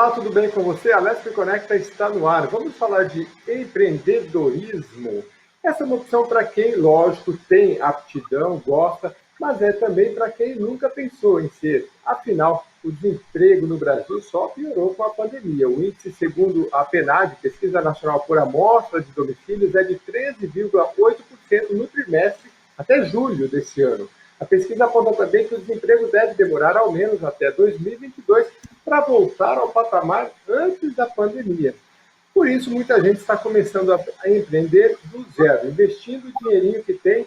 Olá, tudo bem com você? A Lesp Conecta está no ar. Vamos falar de empreendedorismo. Essa é uma opção para quem, lógico, tem aptidão, gosta, mas é também para quem nunca pensou em ser. Afinal, o desemprego no Brasil só piorou com a pandemia. O índice, segundo a PNAD, Pesquisa Nacional por Amostra de Domicílios, é de 13,8% no trimestre até julho desse ano. A pesquisa aponta também que o desemprego deve demorar ao menos até 2022 para voltar ao patamar antes da pandemia. Por isso, muita gente está começando a empreender do zero, investindo o dinheirinho que tem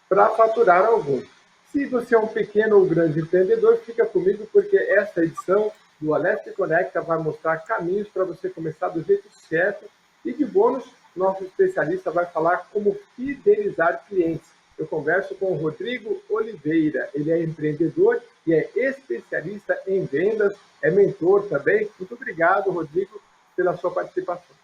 para faturar algum. Se você é um pequeno ou grande empreendedor, fica comigo porque esta edição do Alesp Conecta vai mostrar caminhos para você começar do jeito certo e, de bônus, nosso especialista vai falar como fidelizar clientes. Eu converso com o Rodrigo Oliveira. Ele é empreendedor e é especialista em vendas, é mentor também. Muito obrigado, Rodrigo, pela sua participação.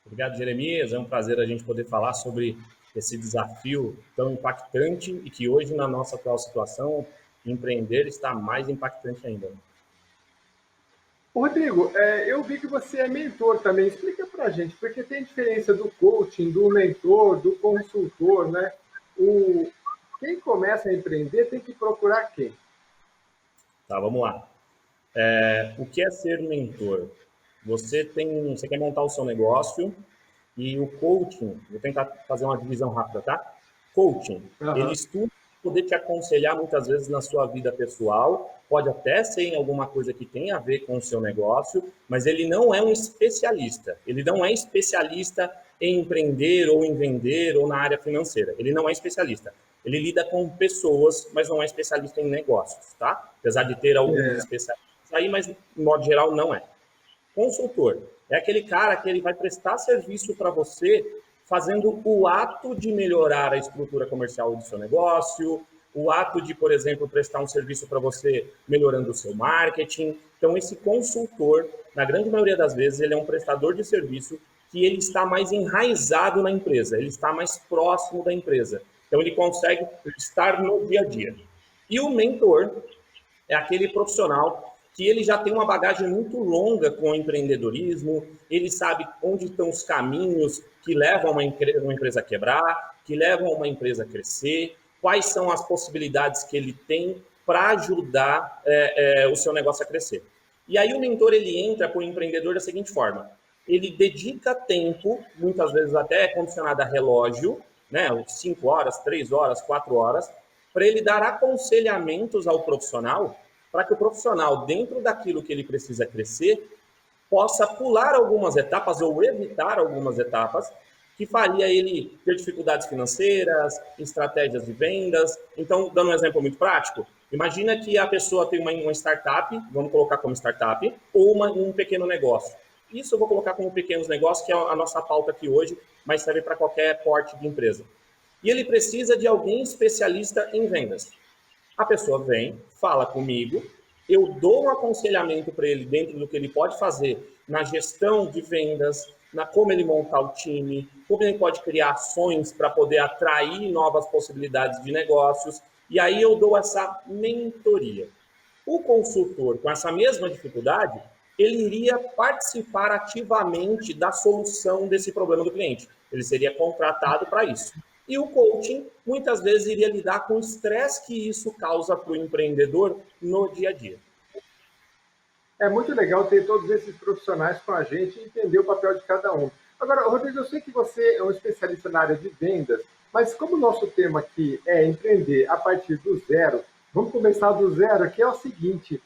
Obrigado, Jeremias. É um prazer a gente poder falar sobre esse desafio tão impactante e que hoje, na nossa atual situação, empreender está mais impactante ainda. Rodrigo, eu vi que você é mentor também. Explica para a gente, porque tem diferença do coaching, do mentor, do consultor, né? Quem começa a empreender tem que procurar quem? Tá, vamos lá. O que é ser mentor? Você quer montar o seu negócio e o coaching, vou tentar fazer uma divisão rápida, tá? Coaching, ele Aham. estuda para poder te aconselhar muitas vezes na sua vida pessoal, pode até ser em alguma coisa que tem a ver com o seu negócio, mas ele não é um especialista. Ele não é especialista em empreender ou em vender ou na área financeira. Ele não é especialista. Ele lida com pessoas, mas não é especialista em negócios, tá? Apesar de ter alguns É, especialistas aí, mas, de modo geral, não é. Consultor é aquele cara que ele vai prestar serviço para você fazendo o ato de melhorar a estrutura comercial do seu negócio, o ato de, por exemplo, prestar um serviço para você melhorando o seu marketing. Então, esse consultor, na grande maioria das vezes, ele é um prestador de serviço que ele está mais enraizado na empresa, ele está mais próximo da empresa. Então, ele consegue estar no dia a dia. E o mentor é aquele profissional que ele já tem uma bagagem muito longa com o empreendedorismo, ele sabe onde estão os caminhos que levam uma empresa a quebrar, que levam uma empresa a crescer, quais são as possibilidades que ele tem para ajudar o seu negócio a crescer. E aí o mentor ele entra para o empreendedor da seguinte forma: ele dedica tempo, muitas vezes até condicionado a relógio, né, 5 horas, 3 horas, 4 horas, para ele dar aconselhamentos ao profissional, para que o profissional, dentro daquilo que ele precisa crescer, possa pular algumas etapas ou evitar algumas etapas que faria ele ter dificuldades financeiras, estratégias de vendas. Então, dando um exemplo muito prático, imagina que a pessoa tem uma startup, vamos colocar como startup, ou um pequeno negócio. Isso eu vou colocar como pequenos negócios, que é a nossa pauta aqui hoje, mas serve para qualquer porte de empresa. E ele precisa de alguém especialista em vendas. A pessoa vem, fala comigo, eu dou um aconselhamento para ele dentro do que ele pode fazer na gestão de vendas, na como ele montar o time, como ele pode criar ações para poder atrair novas possibilidades de negócios. E aí eu dou essa mentoria. O consultor, com essa mesma dificuldade, ele iria participar ativamente da solução desse problema do cliente. Ele seria contratado para isso. E o coaching, muitas vezes, iria lidar com o estresse que isso causa para o empreendedor no dia a dia. É muito legal ter todos esses profissionais com a gente e entender o papel de cada um. Agora, Rodrigo, eu sei que você é um especialista na área de vendas, mas como o nosso tema aqui é empreender a partir do zero, vamos começar do zero, que é o seguinte,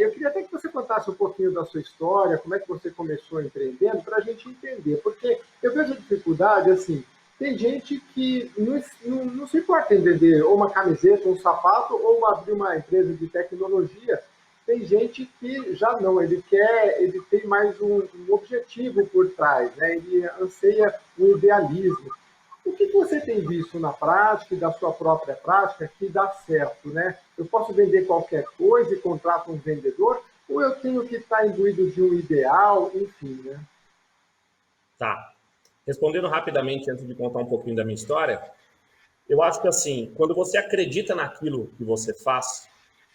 eu queria até que você contasse um pouquinho da sua história, como é que você começou empreendendo, para a gente entender, porque eu vejo a dificuldade, assim, tem gente que não se importa em vender ou uma camiseta, um sapato, ou abrir uma empresa de tecnologia. Tem gente que já não, ele tem mais um objetivo por trás, né? Ele anseia o idealismo. O que você tem visto na prática e da sua própria prática que dá certo, né? Eu posso vender qualquer coisa e contrato um vendedor, ou eu tenho que estar imbuído de um ideal, enfim, né? Tá. Respondendo rapidamente, antes de contar um pouquinho da minha história, eu acho que assim, quando você acredita naquilo que você faz,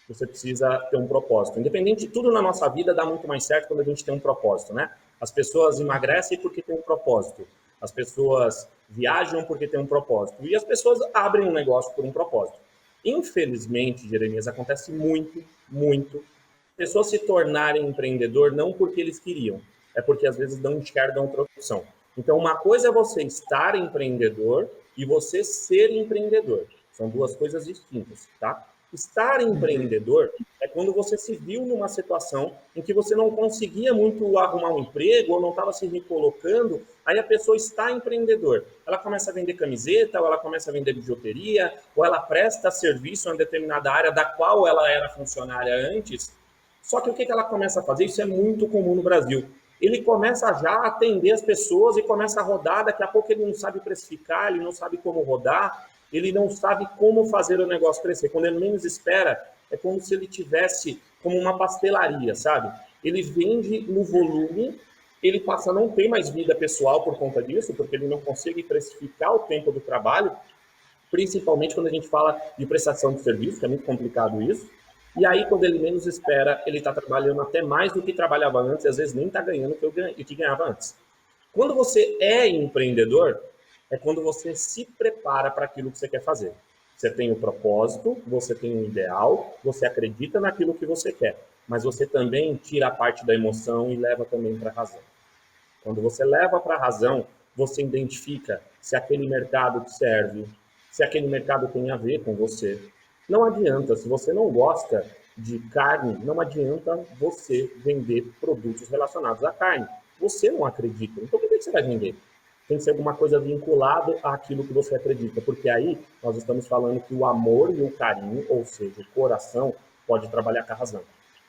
você precisa ter um propósito. Independente de tudo na nossa vida, dá muito mais certo quando a gente tem um propósito, né? As pessoas emagrecem porque tem um propósito. As pessoas viajam porque tem um propósito. E as pessoas abrem um negócio por um propósito. Infelizmente, Jeremias, acontece muito pessoas se tornarem empreendedor não porque eles queriam, é porque às vezes não enxergam outra opção. Então, uma coisa é você estar empreendedor e você ser empreendedor. São duas coisas distintas, tá? Estar empreendedor é quando você se viu numa situação em que você não conseguia muito arrumar um emprego ou não estava se recolocando, aí a pessoa está empreendedor. Ela começa a vender camiseta, ou ela começa a vender bijuteria, ou ela presta serviço em uma determinada área da qual ela era funcionária antes. Só que o que ela começa a fazer? Isso é muito comum no Brasil. Ele começa já a atender as pessoas e começa a rodar, daqui a pouco ele não sabe precificar, ele não sabe como rodar, ele não sabe como fazer o negócio crescer. Quando ele menos espera, é como se ele tivesse como uma pastelaria, sabe? Ele vende no volume, ele passa a não ter mais vida pessoal por conta disso, porque ele não consegue precificar o tempo do trabalho, principalmente quando a gente fala de prestação de serviço, que é muito complicado isso. E aí, quando ele menos espera, ele está trabalhando até mais do que trabalhava antes, e às vezes nem está ganhando o que ganhava antes. Quando você é empreendedor, é quando você se prepara para aquilo que você quer fazer. Você tem o propósito, você tem um ideal, você acredita naquilo que você quer, mas você também tira a parte da emoção e leva também para a razão. Quando você leva para a razão, você identifica se aquele mercado te serve, se aquele mercado tem a ver com você. Não adianta, se você não gosta de carne, não adianta você vender produtos relacionados à carne. Você não acredita. Então, por que você vai vender? Tem que ser alguma coisa vinculada àquilo que você acredita, porque aí nós estamos falando que o amor e o carinho, ou seja, o coração, pode trabalhar com a razão.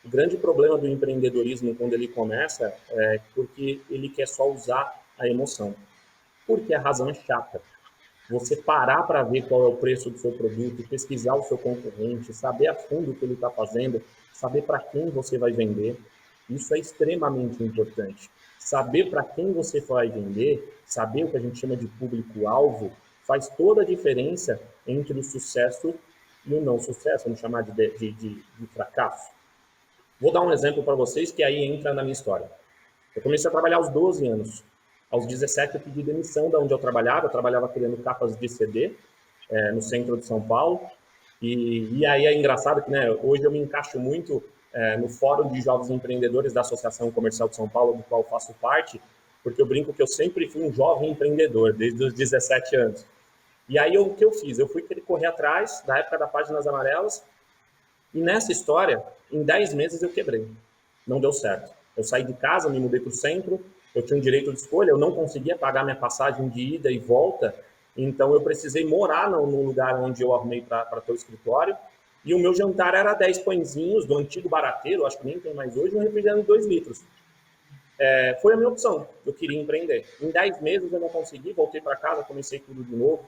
O grande problema do empreendedorismo, quando ele começa, é porque ele quer só usar a emoção. Porque a razão é chata. Você parar para ver qual é o preço do seu produto, pesquisar o seu concorrente, saber a fundo o que ele está fazendo, saber para quem você vai vender, isso é extremamente importante. Saber para quem você vai vender, saber o que a gente chama de público-alvo, faz toda a diferença entre o sucesso e o não sucesso, vamos chamar de fracasso. Vou dar um exemplo para vocês que aí entra na minha história. Eu comecei a trabalhar aos 12 anos. Aos 17 eu pedi demissão da onde eu trabalhava criando capas de CD no centro de São Paulo. E aí é engraçado que, né, hoje eu me encaixo muito no Fórum de Jovens Empreendedores da Associação Comercial de São Paulo, do qual faço parte, porque eu brinco que eu sempre fui um jovem empreendedor, desde os 17 anos. E aí o que eu fiz? Eu fui correr atrás, da época da Páginas Amarelas, e nessa história, em 10 meses eu quebrei. Não deu certo. Eu saí de casa, me mudei para o centro, eu tinha um direito de escolha, eu não conseguia pagar minha passagem de ida e volta, então eu precisei morar no lugar onde eu arrumei para ter o escritório, e o meu jantar era 10 pãezinhos do antigo barateiro, acho que nem tem mais hoje, um refrigerante de 2 litros. Foi a minha opção, eu queria empreender. Em 10 meses eu não consegui, voltei para casa, comecei tudo de novo.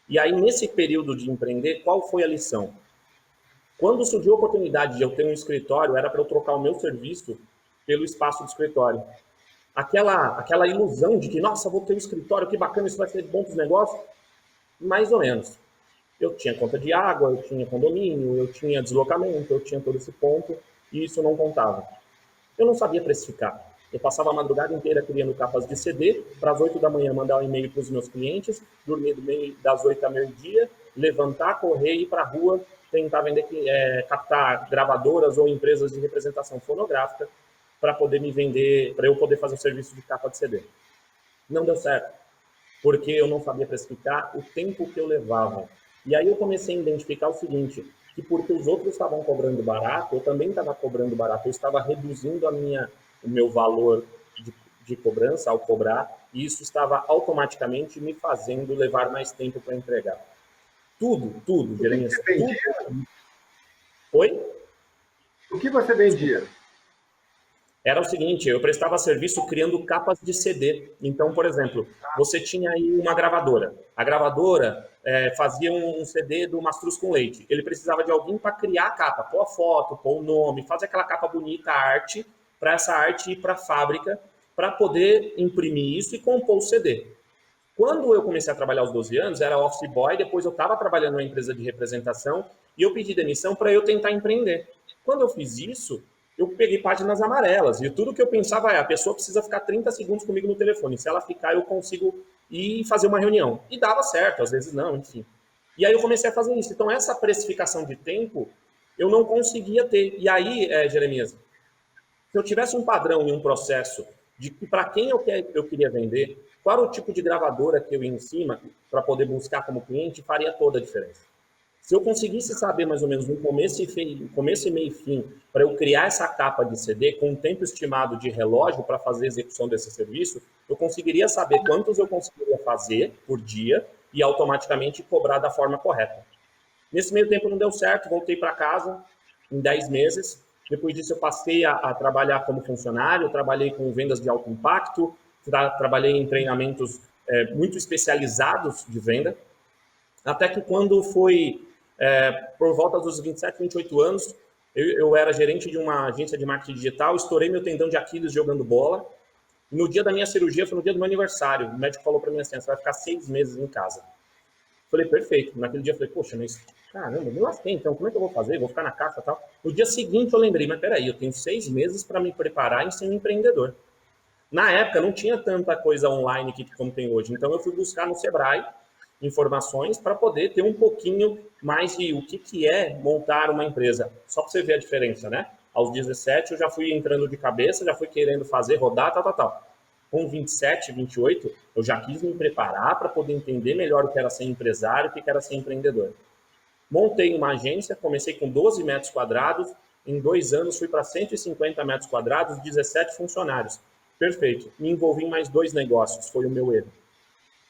E aí, nesse período de empreender, qual foi a lição? Quando surgiu a oportunidade de eu ter um escritório, era para eu trocar o meu serviço pelo espaço do escritório. Aquela ilusão de que, nossa, vou ter um escritório, que bacana, isso vai ser bom para os negócios, mais ou menos. Eu tinha conta de água, eu tinha condomínio, eu tinha deslocamento, eu tinha todo esse ponto, e isso não contava. Eu não sabia precificar. Eu passava a madrugada inteira criando capas de CD, para as 8 da manhã mandar um e-mail para os meus clientes, dormir das 8 a meio-dia, levantar, correr, ir para a rua, tentar vender, captar gravadoras ou empresas de representação fonográfica para poder me vender, para eu poder fazer o serviço de capa de CD. Não deu certo, porque eu não sabia precificar o tempo que eu levava. E aí eu comecei a identificar o seguinte, que porque os outros estavam cobrando barato, eu também estava cobrando barato, eu estava reduzindo o meu valor de cobrança ao cobrar, e isso estava automaticamente me fazendo levar mais tempo para entregar. Tudo, Jeremias. O que você vendia? Tudo. Oi? O que você vendia? Era o seguinte, eu prestava serviço criando capas de CD. Então, por exemplo, você tinha aí uma gravadora. A gravadora fazia um CD do Mastruz com Leite. Ele precisava de alguém para criar a capa, pôr a foto, pôr o nome, fazer aquela capa bonita, a arte, para essa arte ir para a fábrica, para poder imprimir isso e compor o CD. Quando eu comecei a trabalhar aos 12 anos, era office boy, depois eu estava trabalhando numa empresa de representação e eu pedi demissão para eu tentar empreender. Quando eu fiz isso, eu peguei páginas amarelas e tudo que eu pensava é, a pessoa precisa ficar 30 segundos comigo no telefone, se ela ficar eu consigo ir fazer uma reunião. E dava certo, às vezes não, enfim. E aí eu comecei a fazer isso. Então essa precificação de tempo eu não conseguia ter. E aí, Jeremias, se eu tivesse um padrão e um processo de para quem eu queria vender, qual era o tipo de gravadora que eu ia em cima para poder buscar como cliente, faria toda a diferença. Se eu conseguisse saber mais ou menos no começo e meio e fim, para eu criar essa capa de CD com um tempo estimado de relógio para fazer a execução desse serviço, eu conseguiria saber quantos eu conseguiria fazer por dia e automaticamente cobrar da forma correta. Nesse meio tempo não deu certo, voltei para casa em 10 meses. Depois disso eu passei a trabalhar como funcionário, trabalhei com vendas de alto impacto, trabalhei em treinamentos muito especializados de venda, até que quando foi por volta dos 27, 28 anos, eu era gerente de uma agência de marketing digital, estourei meu tendão de Aquiles jogando bola, e no dia da minha cirurgia, foi no dia do meu aniversário, o médico falou para mim assim, você vai ficar 6 meses em casa. Falei, perfeito. Naquele dia eu falei, poxa, mas caramba, me lasquei, então como é que eu vou fazer? Vou ficar na caixa e tal. No dia seguinte eu lembrei, mas peraí, eu tenho 6 meses para me preparar em ser um empreendedor. Na época não tinha tanta coisa online como tem hoje, então eu fui buscar no Sebrae informações para poder ter um pouquinho mais de o que é montar uma empresa. Só para você ver a diferença, né? Aos 17 eu já fui entrando de cabeça, já fui querendo fazer, rodar, tal. Com 27, 28, eu já quis me preparar para poder entender melhor o que era ser empresário, o que era ser empreendedor. Montei uma agência, comecei com 12 metros quadrados, em 2 anos fui para 150 metros quadrados, 17 funcionários. Perfeito. Me envolvi em mais 2 negócios, foi o meu erro.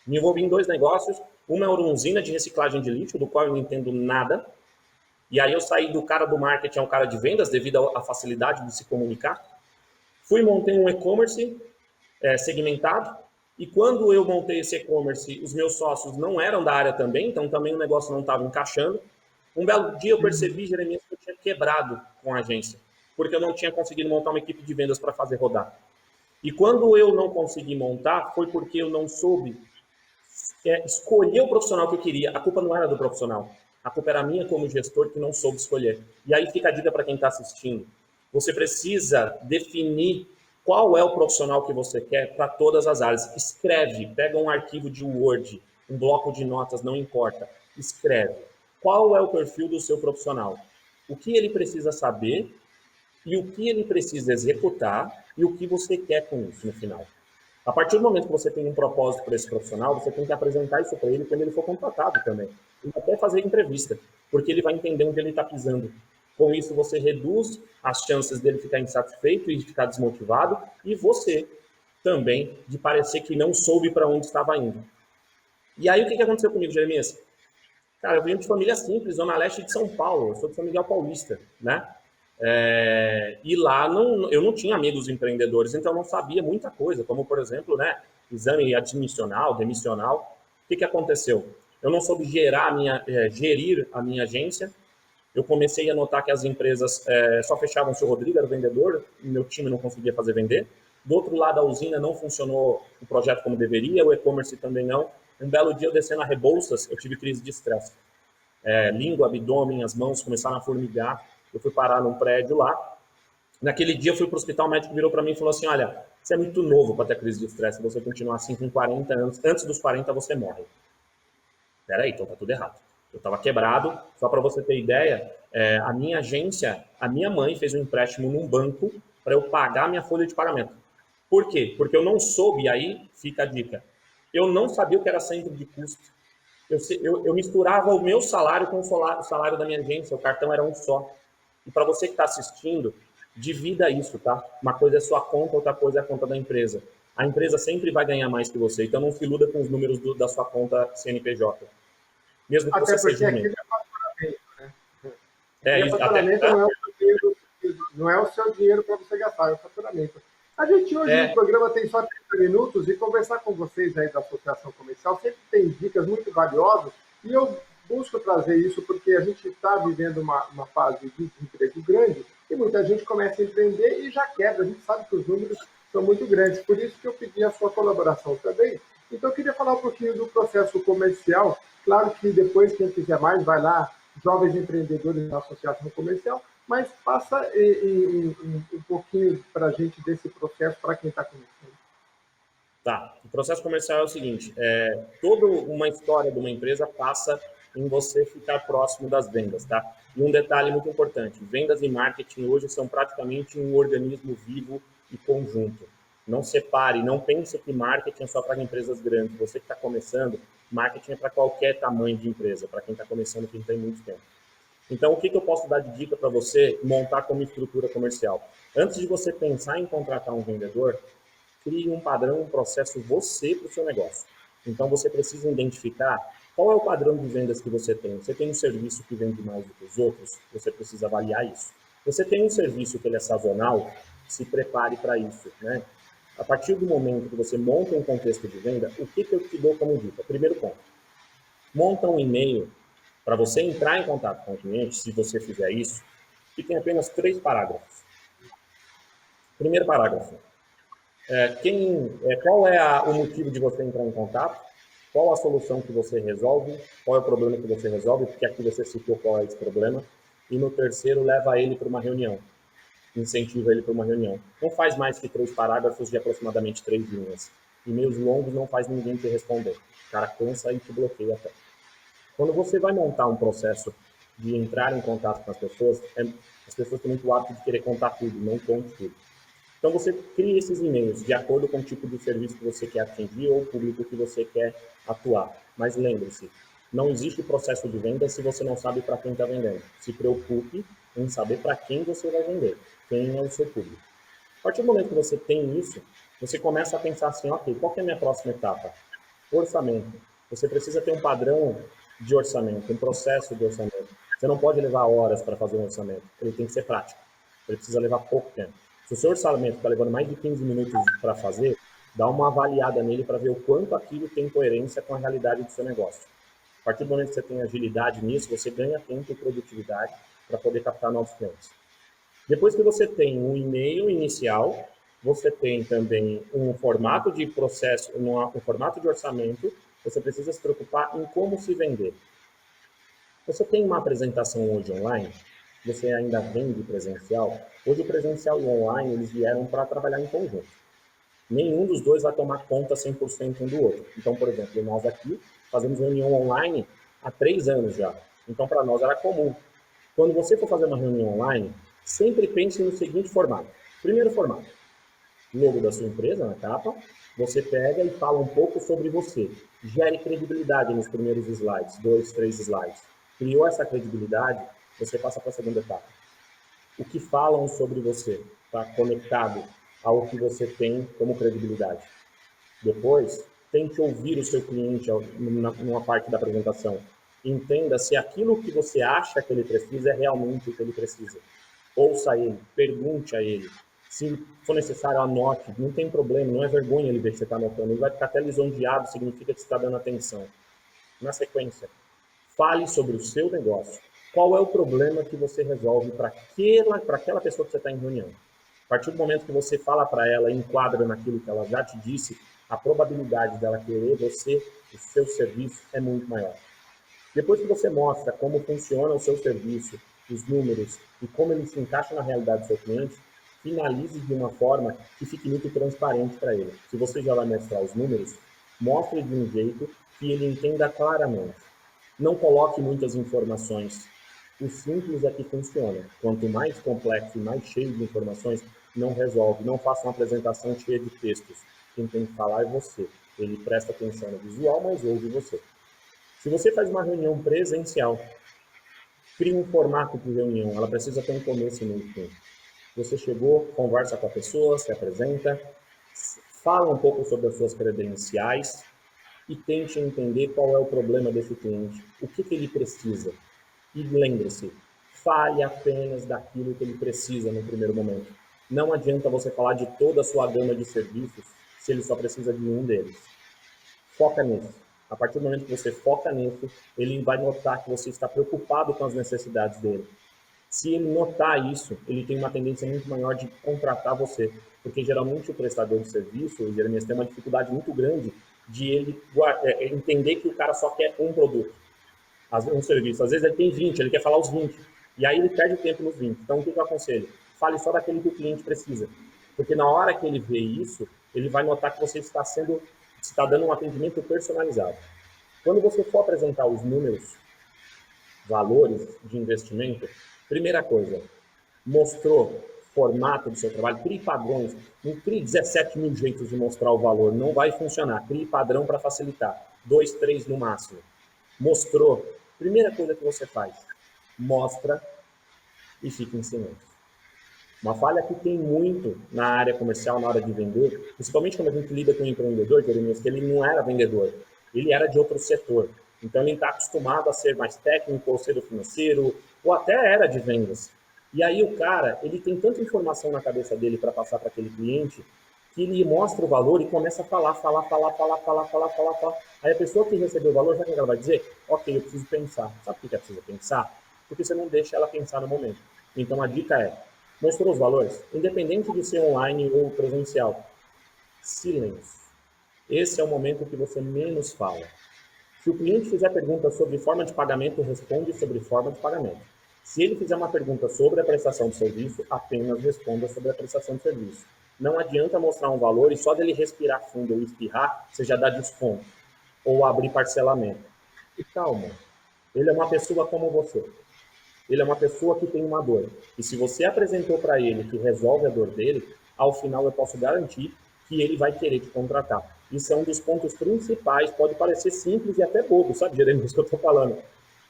Me envolvi em 2 negócios, uma era uma usina de reciclagem de lixo, do qual eu não entendo nada, e aí eu saí do cara do marketing ao cara de vendas, devido à facilidade de se comunicar. Fui montei um e-commerce segmentado, e quando eu montei esse e-commerce, os meus sócios não eram da área também, então também o negócio não estava encaixando. Um belo dia eu percebi, Jeremias, que eu tinha quebrado com a agência, porque eu não tinha conseguido montar uma equipe de vendas para fazer rodar. E quando eu não consegui montar, foi porque eu não soube escolher o profissional que eu queria. A culpa não era do profissional, a culpa era minha como gestor que não soube escolher. E aí fica a dica para quem está assistindo. Você precisa definir qual é o profissional que você quer para todas as áreas. Escreve, pega um arquivo de Word, um bloco de notas, não importa. Escreve. Qual é o perfil do seu profissional? O que ele precisa saber e o que ele precisa executar e o que você quer com isso no final. A partir do momento que você tem um propósito para esse profissional, você tem que apresentar isso para ele quando ele for contratado também. E até fazer entrevista, porque ele vai entender onde ele está pisando. Com isso, você reduz as chances dele ficar insatisfeito e de ficar desmotivado, e você também de parecer que não soube para onde estava indo. E aí, o que aconteceu comigo, Jeremias? Cara, eu venho de família simples, Zona Leste de São Paulo, eu sou de São Miguel Paulista, né? E lá eu não tinha amigos empreendedores, então eu não sabia muita coisa, como, por exemplo, né, exame admissional, demissional. O que aconteceu? Eu não soube gerir a minha agência. Eu comecei a notar que as empresas só fechavam se o Rodrigo era o vendedor, e meu time não conseguia fazer vender. Do outro lado, a usina não funcionou o projeto como deveria, o e-commerce também não. Um belo dia, eu descendo a Rebouças, eu tive crise de estresse. Língua, abdômen, as mãos começaram a formigar. Eu fui parar num prédio lá. Naquele dia, eu fui para o hospital, o médico virou para mim e falou assim, olha, você é muito novo para ter crise de estresse, se você continuar assim com 40 anos, antes dos 40 você morre. Peraí, então tá tudo errado. Eu estava quebrado, só para você ter ideia, a minha agência, a minha mãe fez um empréstimo num banco para eu pagar a minha folha de pagamento. Por quê? Porque eu não soube, e aí fica a dica, eu não sabia o que era centro de custo. Eu misturava o meu salário com o salário da minha agência, o cartão era um só. E para você que está assistindo, divida isso, tá? Uma coisa é sua conta, outra coisa é a conta da empresa. A empresa sempre vai ganhar mais que você, então não se iluda com os números da sua conta CNPJ. Mesmo que Até você seja um porque membro. aquilo é faturamento, né? Até, não é o seu dinheiro para você gastar, é o faturamento. A gente hoje no programa tem só 30 minutos e conversar com vocês aí da Associação Comercial sempre tem dicas muito valiosas e eu busco trazer isso porque a gente está vivendo uma fase de desemprego grande e muita gente começa a empreender e já quebra. A gente sabe que os números são muito grandes. Por isso que eu pedi a sua colaboração também. Então, eu queria falar um pouquinho do processo comercial. Claro que depois, quem quiser mais, vai lá, Jovens Empreendedores da Associação Comercial, mas passa um pouquinho para a gente desse processo para quem está começando. Tá. O processo comercial é o seguinte: toda uma história de uma empresa passa em você ficar próximo das vendas, tá? E um detalhe muito importante: vendas e marketing hoje são praticamente um organismo vivo e conjunto. Não separe, não pense que marketing é só para empresas grandes. Você que está começando, marketing é para qualquer tamanho de empresa, para quem está começando, quem tem muito tempo. Então, o que eu posso dar de dica para você montar como estrutura comercial? Antes de você pensar em contratar um vendedor, crie um padrão, um processo você para o seu negócio. Então, você precisa identificar qual é o padrão de vendas que você tem. Você tem um serviço que vende mais do que os outros? Você precisa avaliar isso. Você tem um serviço que ele é sazonal? Se prepare para isso, né? A partir do momento que você monta um contexto de venda, o que eu te dou como dica? Primeiro ponto, monta um e-mail para você entrar em contato com o cliente, se você fizer isso, que tem apenas 3 parágrafos. Primeiro parágrafo, qual é o motivo de você entrar em contato, qual a solução que você resolve, qual é o problema que você resolve, porque aqui você citou qual é esse problema, e no terceiro, leva ele para uma reunião, incentiva ele para uma reunião. Não faz mais que 3 parágrafos de aproximadamente 3 linhas. E-mails longos não faz ninguém te responder. O cara cansa e te bloqueia até. Quando você vai montar um processo de entrar em contato com as pessoas têm muito hábito de querer contar tudo, não conte tudo. Então, você cria esses e-mails de acordo com o tipo de serviço que você quer atingir ou o público que você quer atuar. Mas lembre-se, não existe processo de venda se você não sabe para quem está vendendo. Se preocupe em saber para quem você vai vender, quem é o seu público. A partir do momento que você tem isso, você começa a pensar assim, ok, qual que é a minha próxima etapa? Orçamento. Você precisa ter um padrão de orçamento, um processo de orçamento. Você não pode levar horas para fazer um orçamento, ele tem que ser prático. Ele precisa levar pouco tempo. Se o seu orçamento está levando mais de 15 minutos para fazer, dá uma avaliada nele para ver o quanto aquilo tem coerência com a realidade do seu negócio. A partir do momento que você tem agilidade nisso, você ganha tempo e produtividade para poder captar novos clientes. Depois que você tem um e-mail inicial, você tem também um formato de processo, um formato de orçamento, você precisa se preocupar em como se vender. Você tem uma apresentação hoje online, você ainda vende presencial. Hoje o presencial e o online, eles vieram para trabalhar em conjunto. Nenhum dos dois vai tomar conta 100% um do outro. Então, por exemplo, nós aqui fazemos reunião online há 3 anos já. Então, para nós era comum. Quando você for fazer uma reunião online, sempre pense no seguinte formato. Primeiro formato, logo da sua empresa na capa, você pega e fala um pouco sobre você. Gere credibilidade nos primeiros slides, 2, 3 slides. Criou essa credibilidade, você passa para a segunda etapa. O que falam sobre você está conectado ao que você tem como credibilidade. Depois, tente ouvir o seu cliente numa parte da apresentação. Entenda se aquilo que você acha que ele precisa é realmente o que ele precisa. Ouça ele, pergunte a ele. Se for necessário, anote. Não tem problema, não é vergonha ele ver que você está anotando. Ele vai ficar até lisonjeado, significa que você está dando atenção. Na sequência, fale sobre o seu negócio. Qual é o problema que você resolve para aquela pessoa que você está em reunião? A partir do momento que você fala para ela e enquadra naquilo que ela já te disse, a probabilidade dela querer você, o seu serviço, é muito maior. Depois que você mostra como funciona o seu serviço, os números e como ele se encaixa na realidade do seu cliente, finalize de uma forma que fique muito transparente para ele. Se você já vai mostrar os números, mostre de um jeito que ele entenda claramente. Não coloque muitas informações. O simples é que funciona. Quanto mais complexo e mais cheio de informações, não resolve. Não faça uma apresentação cheia de textos. Quem tem que falar é você. Ele presta atenção no visual, mas ouve você. Se você faz uma reunião presencial, crie um formato de reunião. Ela precisa ter um começo e meio fim. Você chegou, conversa com a pessoa, se apresenta, fala um pouco sobre as suas credenciais e tente entender qual é o problema desse cliente, o que ele precisa. E lembre-se, fale apenas daquilo que ele precisa no primeiro momento. Não adianta você falar de toda a sua gama de serviços se ele só precisa de um deles. Foca nisso. A partir do momento que você foca nisso, ele vai notar que você está preocupado com as necessidades dele. Se ele notar isso, ele tem uma tendência muito maior de contratar você, porque geralmente o prestador de serviço, o Jeremias, tem uma dificuldade muito grande de ele entender que o cara só quer um produto, um serviço. Às vezes ele tem 20, ele quer falar os 20, e aí ele perde tempo nos 20. Então, o que eu aconselho? Fale só daquele que o cliente precisa, porque na hora que ele vê isso, ele vai notar que você está dando um atendimento personalizado. Quando você for apresentar os números, valores de investimento, primeira coisa, mostrou formato do seu trabalho, crie padrões, não crie 17 mil jeitos de mostrar o valor, não vai funcionar, crie padrão para facilitar, 2, 3 no máximo. Mostrou, primeira coisa que você faz, mostra e fica em silêncio. Uma falha que tem muito na área comercial, na hora de vender, principalmente quando a gente lida com um empreendedor, Jeremias, que ele não era vendedor, ele era de outro setor. Então, ele está acostumado a ser mais técnico, ou ser do financeiro, ou até era de vendas. E aí, o cara, ele tem tanta informação na cabeça dele para passar para aquele cliente, que ele mostra o valor e começa a falar. Aí, a pessoa que recebeu o valor, sabe o que ela vai dizer? Ok, eu preciso pensar. Sabe por que ela precisa pensar? Porque você não deixa ela pensar no momento. Então, a dica é, mostrou os valores, independente de ser online ou presencial, silêncio. Esse é o momento que você menos fala. Se o cliente fizer pergunta sobre forma de pagamento, responde sobre forma de pagamento. Se ele fizer uma pergunta sobre a prestação de serviço, apenas responda sobre a prestação de serviço. Não adianta mostrar um valor e só dele respirar fundo ou espirrar, você já dá desconto. Ou abrir parcelamento. E calma, ele é uma pessoa como você. Ele é uma pessoa que tem uma dor. E se você apresentou para ele que resolve a dor dele, ao final eu posso garantir que ele vai querer te contratar. Isso é um dos pontos principais, pode parecer simples e até bobo, sabe, Jeremias, que eu estou falando.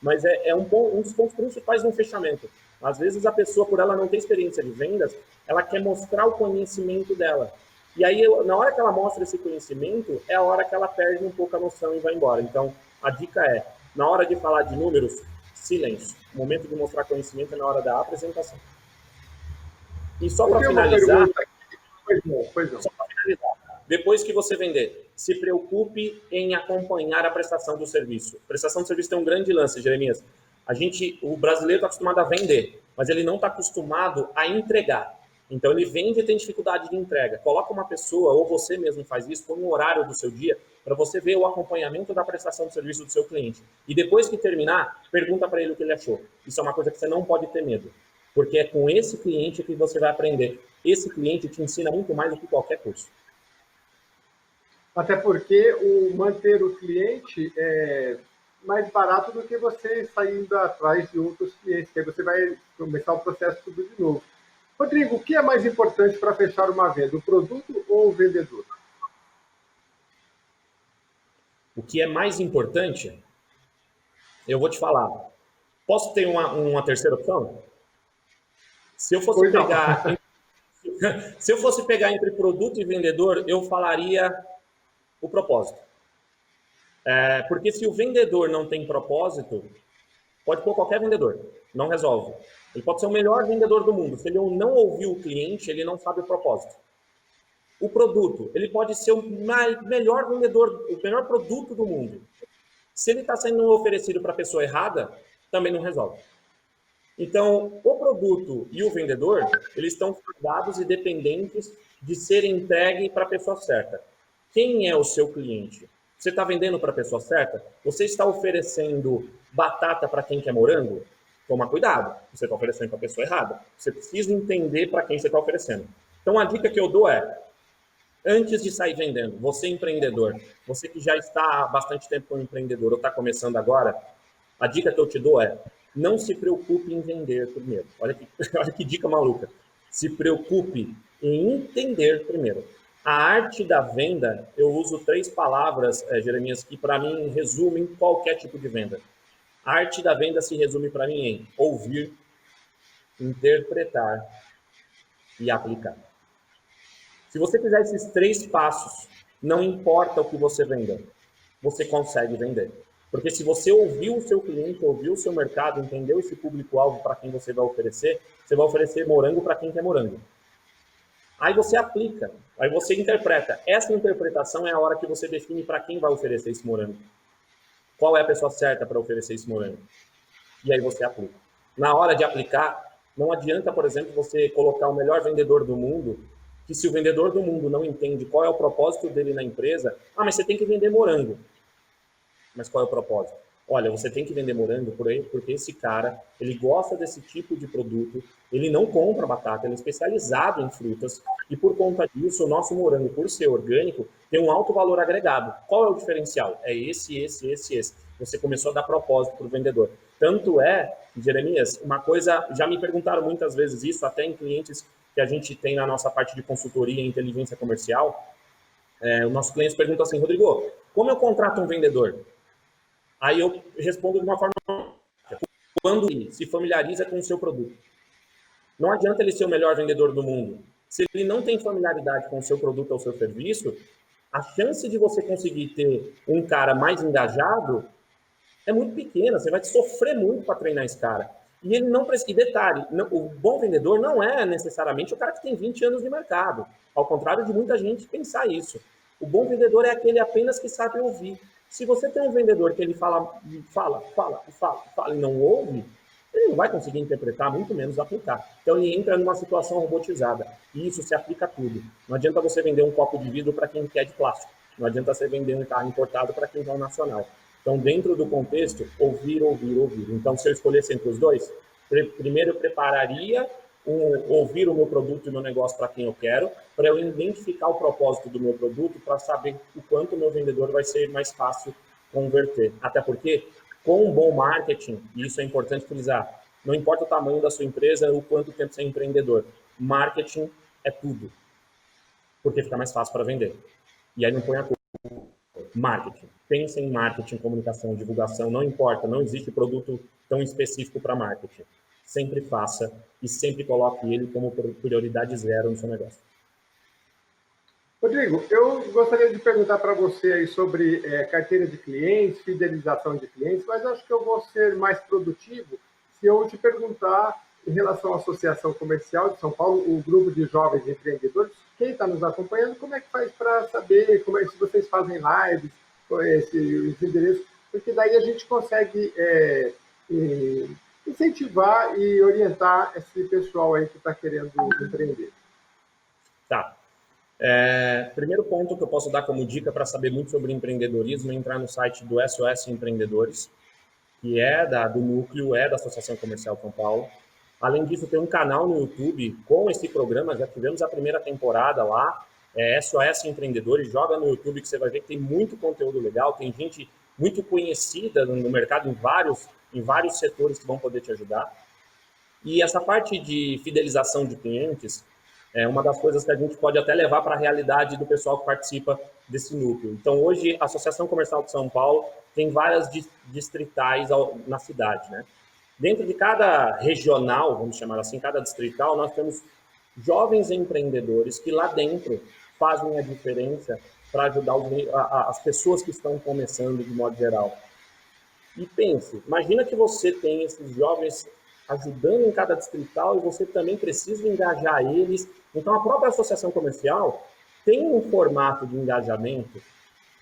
Mas é um dos pontos principais no fechamento. Às vezes a pessoa, por ela não ter experiência de vendas, ela quer mostrar o conhecimento dela. E aí, na hora que ela mostra esse conhecimento, é a hora que ela perde um pouco a noção e vai embora. Então, a dica é, na hora de falar de números, silêncio. O momento de mostrar conhecimento é na hora da apresentação. E só para finalizar, só para finalizar, depois que você vender, se preocupe em acompanhar a prestação do serviço. A prestação do serviço tem um grande lance, Jeremias. O brasileiro está acostumado a vender, mas ele não está acostumado a entregar. Então ele vende e tem dificuldade de entrega. Coloca uma pessoa, ou você mesmo faz isso, põe um horário do seu dia para você ver o acompanhamento da prestação de serviço do seu cliente. E depois que terminar, pergunta para ele o que ele achou. Isso é uma coisa que você não pode ter medo, porque é com esse cliente que você vai aprender. Esse cliente te ensina muito mais do que qualquer curso. Até porque o manter o cliente é mais barato do que você saindo atrás de outros clientes, que aí você vai começar o processo tudo de novo. Rodrigo, o que é mais importante para fechar uma venda, o produto ou o vendedor? O que é mais importante, eu vou te falar. Posso ter uma terceira opção? Se eu fosse Pois não. pegar, se eu fosse pegar entre produto e vendedor, eu falaria o propósito. Porque se o vendedor não tem propósito, pode pôr qualquer vendedor, não resolve. Ele pode ser o melhor vendedor do mundo. Se ele não ouvir o cliente, ele não sabe o propósito. O produto, ele pode ser o melhor vendedor, o melhor produto do mundo. Se ele está sendo oferecido para a pessoa errada, também não resolve. Então, o produto e o vendedor, eles estão dados e dependentes de ser entregue para a pessoa certa. Quem é o seu cliente? Você está vendendo para a pessoa certa? Você está oferecendo batata para quem quer morango? Toma cuidado, você está oferecendo para a pessoa errada. Você precisa entender para quem você está oferecendo. Então, a dica que eu dou é, antes de sair vendendo, você empreendedor, você que já está há bastante tempo como empreendedor ou está começando agora, a dica que eu te dou é, não se preocupe em vender primeiro. Olha que dica maluca. Se preocupe em entender primeiro. A arte da venda, eu uso 3 palavras, Jeremias, que para mim resumem qualquer tipo de venda. A arte da venda se resume para mim em ouvir, interpretar e aplicar. Se você fizer esses 3 passos, não importa o que você vender, você consegue vender. Porque se você ouviu o seu cliente, ouviu o seu mercado, entendeu esse público-alvo para quem você vai oferecer morango para quem quer morango. Aí você aplica, aí você interpreta. Essa interpretação é a hora que você define para quem vai oferecer esse morango. Qual é a pessoa certa para oferecer esse morango? E aí você aplica. Na hora de aplicar, Não adianta, por exemplo, você colocar o melhor vendedor do mundo, que se o vendedor do mundo não entende qual é o propósito dele na empresa, mas você tem que vender morango. Mas qual é o propósito? Olha, você tem que vender morango por aí, porque esse cara, ele gosta desse tipo de produto, ele não compra batata, ele é especializado em frutas, e por conta disso, o nosso morango, por ser orgânico, tem um alto valor agregado. Qual é o diferencial? É esse. Você começou a dar propósito para o vendedor. Tanto é, Jeremias, uma coisa, já me perguntaram muitas vezes isso, até em clientes que a gente tem na nossa parte de consultoria e inteligência comercial, os nossos clientes perguntam assim, Rodrigo, como eu contrato um vendedor? Aí eu respondo de uma forma, quando ele se familiariza com o seu produto. Não adianta ele ser o melhor vendedor do mundo. Se ele não tem familiaridade com o seu produto ou seu serviço, a chance de você conseguir ter um cara mais engajado é muito pequena. Você vai sofrer muito para treinar esse cara. E ele não precisa. E detalhe, o bom vendedor não é necessariamente o cara que tem 20 anos de mercado. Ao contrário de muita gente pensar isso. O bom vendedor é aquele apenas que sabe ouvir. Se você tem um vendedor que ele fala e não ouve, ele não vai conseguir interpretar, muito menos aplicar. Então ele entra numa situação robotizada. E isso se aplica a tudo. Não adianta você vender um copo de vidro para quem quer de plástico. Não adianta você vender um carro importado para quem quer um nacional. Então, dentro do contexto, ouvir. Então, se eu escolhesse entre os dois, primeiro eu prepararia ouvir o meu produto e o meu negócio para quem eu quero, para eu identificar o propósito do meu produto, para saber o quanto o meu vendedor vai ser mais fácil converter. Até porque, com um bom marketing, e isso é importante frisar, não importa o tamanho da sua empresa, o quanto tempo você é empreendedor, marketing é tudo, porque fica mais fácil para vender. E aí não põe a culpa. Marketing. Pense em marketing, comunicação, divulgação, não importa, não existe produto tão específico para marketing. Sempre faça e sempre coloque ele como prioridade zero no seu negócio. Rodrigo, eu gostaria de perguntar para você aí sobre carteira de clientes, fidelização de clientes, mas acho que eu vou ser mais produtivo se eu te perguntar em relação à Associação Comercial de São Paulo, o grupo de jovens empreendedores, quem está nos acompanhando, como é que faz para saber como é que vocês fazem lives, os endereços, porque daí a gente consegue incentivar e orientar esse pessoal aí que está querendo empreender. Tá. Primeiro ponto que eu posso dar como dica para saber muito sobre empreendedorismo é entrar no site do SOS Empreendedores, que é do núcleo, da Associação Comercial São Paulo. Além disso, tem um canal no YouTube com esse programa, já tivemos a primeira temporada lá, SOS Empreendedores, joga no YouTube que você vai ver que tem muito conteúdo legal, tem gente muito conhecida no mercado em vários setores que vão poder te ajudar. E essa parte de fidelização de clientes é uma das coisas que a gente pode até levar para a realidade do pessoal que participa desse núcleo. Então, hoje, a Associação Comercial de São Paulo tem várias distritais na cidade, né? Dentro de cada regional, vamos chamar assim, cada distrital, nós temos jovens empreendedores que lá dentro fazem a diferença para ajudar as pessoas que estão começando de modo geral. E pense, imagina que você tem esses jovens ajudando em cada distrital e você também precisa engajar eles. Então, a própria associação comercial tem um formato de engajamento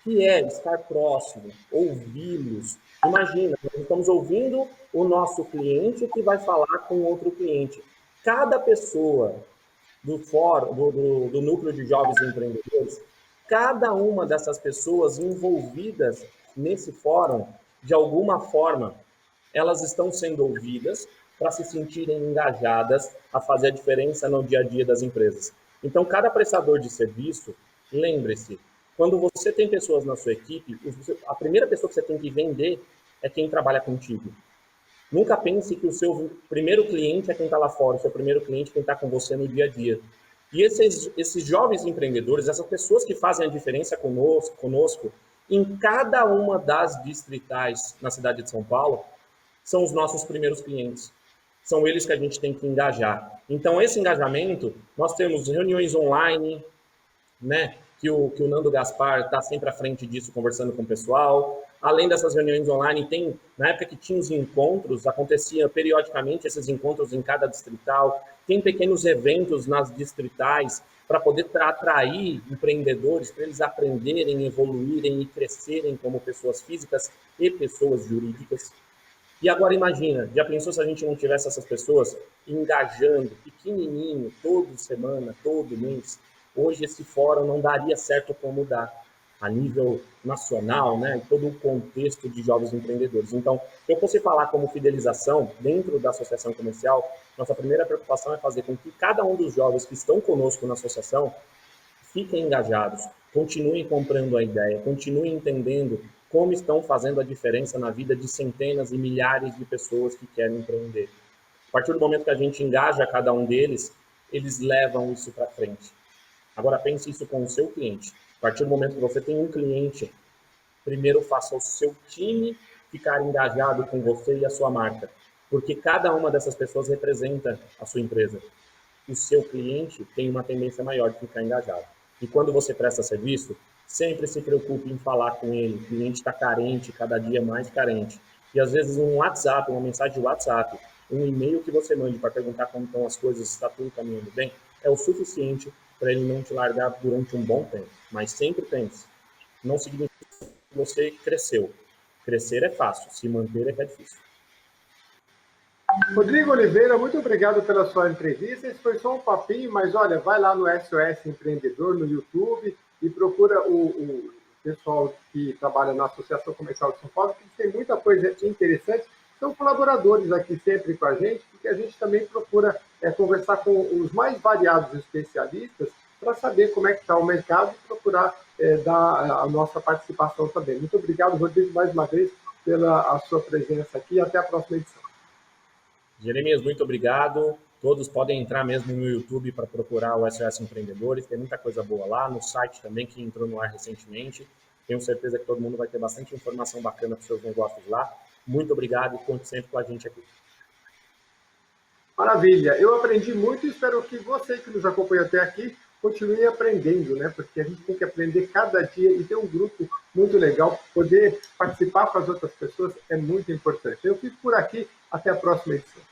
que é estar próximo, ouvi-los. Imagina, nós estamos ouvindo o nosso cliente que vai falar com outro cliente. Cada pessoa do fórum, do núcleo de jovens empreendedores, cada uma dessas pessoas envolvidas nesse fórum, de alguma forma, elas estão sendo ouvidas para se sentirem engajadas a fazer a diferença no dia a dia das empresas. Então, cada prestador de serviço, lembre-se, quando você tem pessoas na sua equipe, a primeira pessoa que você tem que vender é quem trabalha contigo. Nunca pense que o seu primeiro cliente é quem está lá fora, o seu primeiro cliente é quem está com você no dia a dia. E esses jovens empreendedores, essas pessoas que fazem a diferença conosco, em cada uma das distritais na cidade de São Paulo, são os nossos primeiros clientes. São eles que a gente tem que engajar. Então, esse engajamento, nós temos reuniões online, né? Que o Nando Gaspar está sempre à frente disso, conversando com o pessoal. Além dessas reuniões online, na época que tinha os encontros, acontecia periodicamente esses encontros em cada distrital. Tem pequenos eventos nas distritais para poder atrair empreendedores, para eles aprenderem, evoluírem e crescerem como pessoas físicas e pessoas jurídicas. E agora imagina, já pensou se a gente não tivesse essas pessoas engajando, pequenininho, toda semana, todo mês? Hoje esse fórum não daria certo como dá, a nível nacional, né? Todo o contexto de jovens empreendedores. Então, se eu fosse falar como fidelização dentro da associação comercial, nossa primeira preocupação é fazer com que cada um dos jovens que estão conosco na associação fiquem engajados, continuem comprando a ideia, continuem entendendo como estão fazendo a diferença na vida de centenas e milhares de pessoas que querem empreender. A partir do momento que a gente engaja cada um deles, eles levam isso para frente. Agora pense isso com o seu cliente. A partir do momento que você tem um cliente, primeiro faça o seu time ficar engajado com você e a sua marca, porque cada uma dessas pessoas representa a sua empresa. O seu cliente tem uma tendência maior de ficar engajado. E quando você presta serviço, sempre se preocupe em falar com ele. O cliente está carente, cada dia mais carente. E às vezes um WhatsApp, uma mensagem de WhatsApp, um e-mail que você mande para perguntar como estão as coisas, se está tudo caminhando bem, é o suficiente para ele não te largar durante um bom tempo. Mas sempre pense, não significa que você cresceu. Crescer é fácil, se manter é que é difícil. Rodrigo Oliveira, muito obrigado pela sua entrevista. Esse foi só um papinho, mas olha, vai lá no SOS Empreendedor, no YouTube, e procura o pessoal que trabalha na Associação Comercial de São Paulo, que tem muita coisa interessante. São colaboradores aqui sempre com a gente, porque a gente também procura conversar com os mais variados especialistas para saber como é que está o mercado e procurar dar a nossa participação também. Muito obrigado, Rodrigo, mais uma vez, pela a sua presença aqui. Até a próxima edição. Jeremias, muito obrigado. Todos podem entrar mesmo no YouTube para procurar o SOS Empreendedores. Tem muita coisa boa lá. No site também, que entrou no ar recentemente. Tenho certeza que todo mundo vai ter bastante informação bacana para os seus negócios lá. Muito obrigado e conte sempre com a gente aqui. Maravilha. Eu aprendi muito e espero que você que nos acompanha até aqui continue aprendendo, né? Porque a gente tem que aprender cada dia e ter um grupo muito legal. Poder participar com as outras pessoas é muito importante. Eu fico por aqui. Até a próxima edição.